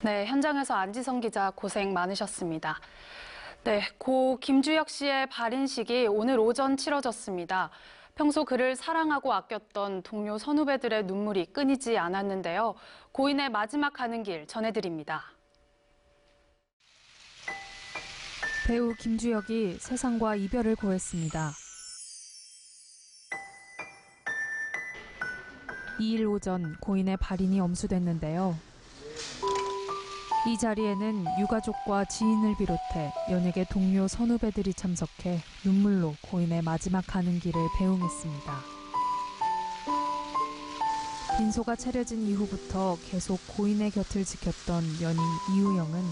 네, 현장에서 안지성 기자 고생 많으셨습니다. 네, 고 김주혁 씨의 발인식이 오늘 오전 치러졌습니다. 평소 그를 사랑하고 아꼈던 동료 선후배들의 눈물이 끊이지 않았는데요. 고인의 마지막 가는 길 전해드립니다. 배우 김주혁이 세상과 이별을 고했습니다. 2일 오전 고인의 발인이 엄수됐는데요. 이 자리에는 유가족과 지인을 비롯해 연예계 동료 선후배들이 참석해 눈물로 고인의 마지막 가는 길을 배웅했습니다. 빈소가 차려진 이후부터 계속 고인의 곁을 지켰던 연인 이우영은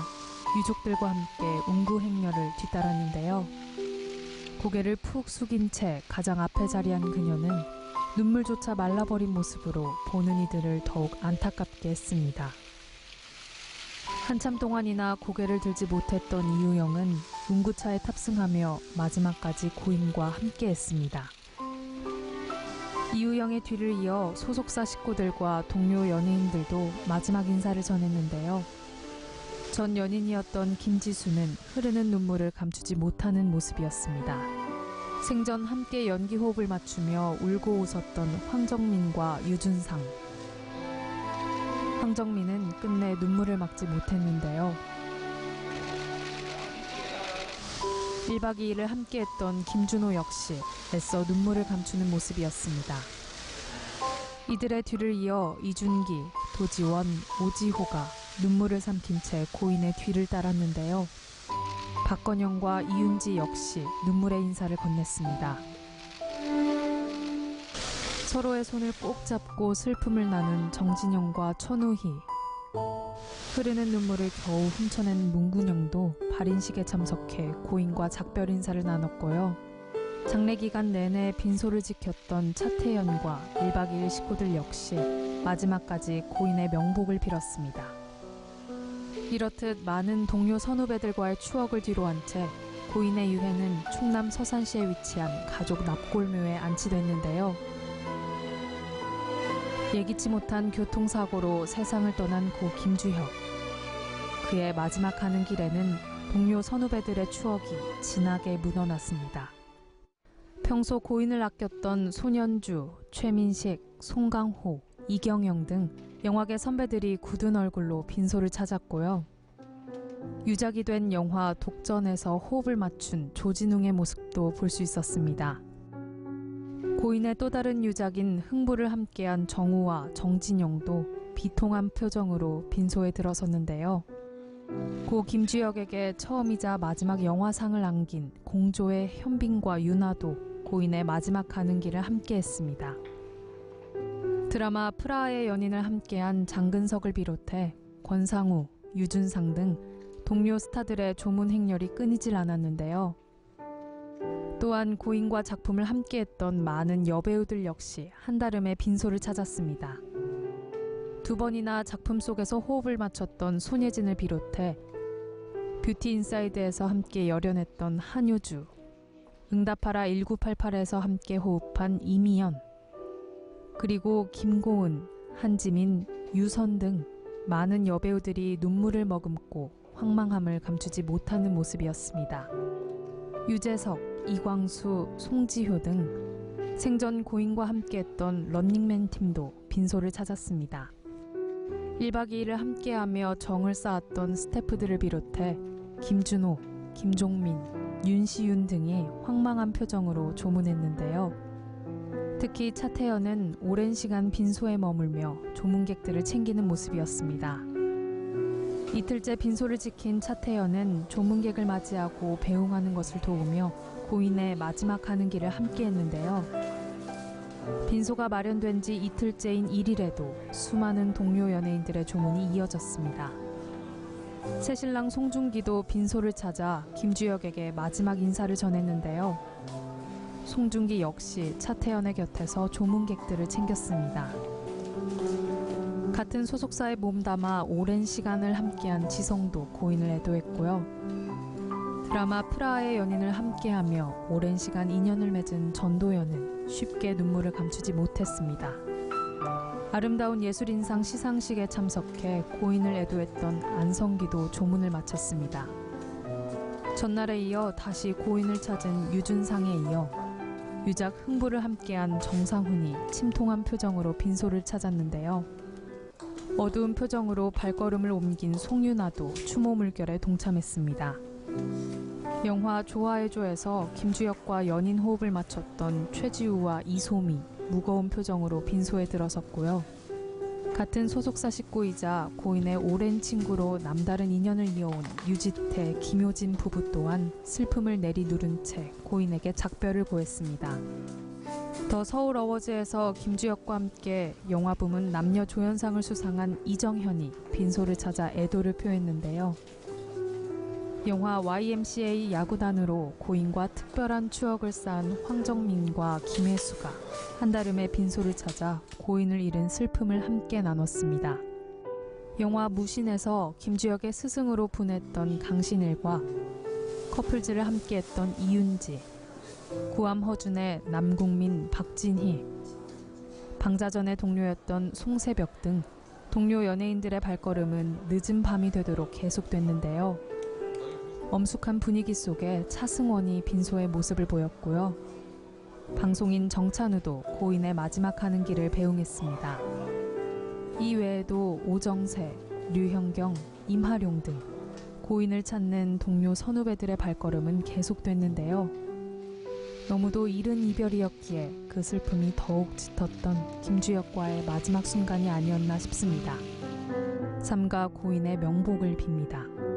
유족들과 함께 운구 행렬을 뒤따랐는데요. 고개를 푹 숙인 채 가장 앞에 자리한 그녀는 눈물조차 말라버린 모습으로 보는 이들을 더욱 안타깝게 했습니다. 한참 동안이나 고개를 들지 못했던 이우영은 운구차에 탑승하며 마지막까지 고인과 함께했습니다. 이우영의 뒤를 이어 소속사 식구들과 동료 연예인들도 마지막 인사를 전했는데요. 전 연인이었던 김지수는 흐르는 눈물을 감추지 못하는 모습이었습니다. 생전 함께 연기 호흡을 맞추며 울고 웃었던 황정민과 유준상. 황정민은 끝내 눈물을 막지 못했는데요. 1박 2일을 함께했던 김준호 역시 애써 눈물을 감추는 모습이었습니다. 이들의 뒤를 이어 이준기, 도지원, 오지호가 눈물을 삼킨 채 고인의 뒤를 따랐는데요. 박건영과 이윤지 역시 눈물의 인사를 건넸습니다. 서로의 손을 꼭 잡고 슬픔을 나눈 정진영과 천우희. 흐르는 눈물을 겨우 훔쳐낸 문근영도 발인식에 참석해 고인과 작별 인사를 나눴고요. 장례 기간 내내 빈소를 지켰던 차태현과 1박 2일 식구들 역시 마지막까지 고인의 명복을 빌었습니다. 이렇듯 많은 동료 선후배들과의 추억을 뒤로한 채 고인의 유해는 충남 서산시에 위치한 가족 납골묘에 안치됐는데요. 예기치 못한 교통사고로 세상을 떠난 고 김주혁. 그의 마지막 가는 길에는 동료 선후배들의 추억이 진하게 묻어났습니다. 평소 고인을 아꼈던 손현주, 최민식, 송강호, 이경영 등 영화계 선배들이 굳은 얼굴로 빈소를 찾았고요. 유작이 된 영화 독전에서 호흡을 맞춘 조진웅의 모습도 볼 수 있었습니다. 고인의 또 다른 유작인 흥부를 함께한 정우와 정진영도 비통한 표정으로 빈소에 들어섰는데요. 고 김주혁에게 처음이자 마지막 영화상을 안긴 공조의 현빈과 윤아도 고인의 마지막 가는 길을 함께했습니다. 드라마 프라하의 연인을 함께한 장근석을 비롯해 권상우, 유준상 등 동료 스타들의 조문 행렬이 끊이질 않았는데요. 또한 고인과 작품을 함께했던 많은 여배우들 역시 한달음에 빈소를 찾았습니다. 2번이나 작품 속에서 호흡을 맞췄던 손예진을 비롯해 뷰티 인사이드에서 함께 열연했던 한효주, 응답하라 1988에서 함께 호흡한 이미연, 그리고 김고은, 한지민, 유선 등 많은 여배우들이 눈물을 머금고 황망함을 감추지 못하는 모습이었습니다. 유재석, 이광수, 송지효 등 생전 고인과 함께했던 런닝맨 팀도 빈소를 찾았습니다. 1박 2일을 함께하며 정을 쌓았던 스태프들을 비롯해 김준호, 김종민, 윤시윤 등이 황망한 표정으로 조문했는데요. 특히 차태현은 오랜 시간 빈소에 머물며 조문객들을 챙기는 모습이었습니다. 이틀째 빈소를 지킨 차태현은 조문객을 맞이하고 배웅하는 것을 도우며 고인의 마지막 가는 길을 함께했는데요. 빈소가 마련된 지 이틀째인 1일에도 수많은 동료 연예인들의 조문이 이어졌습니다. 새신랑 송중기도 빈소를 찾아 김주혁에게 마지막 인사를 전했는데요. 송중기 역시 차태현의 곁에서 조문객들을 챙겼습니다. 같은 소속사에 몸담아 오랜 시간을 함께한 지성도 고인을 애도했고요. 드라마 프라하의 연인을 함께하며 오랜 시간 인연을 맺은 전도연은 쉽게 눈물을 감추지 못했습니다. 아름다운 예술인상 시상식에 참석해 고인을 애도했던 안성기도 조문을 마쳤습니다. 전날에 이어 다시 고인을 찾은 유준상에 이어 유작 흥부를 함께한 정상훈이 침통한 표정으로 빈소를 찾았는데요. 어두운 표정으로 발걸음을 옮긴 송윤아도 추모 물결에 동참했습니다. 영화 좋아해줘에서 김주혁과 연인 호흡을 맞췄던 최지우와 이소미 무거운 표정으로 빈소에 들어섰고요. 같은 소속사 식구이자 고인의 오랜 친구로 남다른 인연을 이어온 유지태, 김효진 부부 또한 슬픔을 내리누른 채 고인에게 작별을 고했습니다. 더 서울 어워즈에서 김주혁과 함께 영화 부문 남녀 조연상을 수상한 이정현이 빈소를 찾아 애도를 표했는데요. 영화 YMCA 야구단으로 고인과 특별한 추억을 쌓은 황정민과 김혜수가 한달음에 빈소를 찾아 고인을 잃은 슬픔을 함께 나눴습니다. 영화 무신에서 김주혁의 스승으로 분했던 강신일과 커플즈를 함께했던 이윤지, 구암 허준의 남궁민, 박진희, 방자전의 동료였던 송세벽 등 동료 연예인들의 발걸음은 늦은 밤이 되도록 계속됐는데요. 엄숙한 분위기 속에 차승원이 빈소의 모습을 보였고요. 방송인 정찬우도 고인의 마지막 가는 길을 배웅했습니다. 이 외에도 오정세, 류현경, 임하룡 등 고인을 찾는 동료 선후배들의 발걸음은 계속됐는데요. 너무도 이른 이별이었기에 그 슬픔이 더욱 짙었던 김주혁과의 마지막 순간이 아니었나 싶습니다. 삼가 고인의 명복을 빕니다.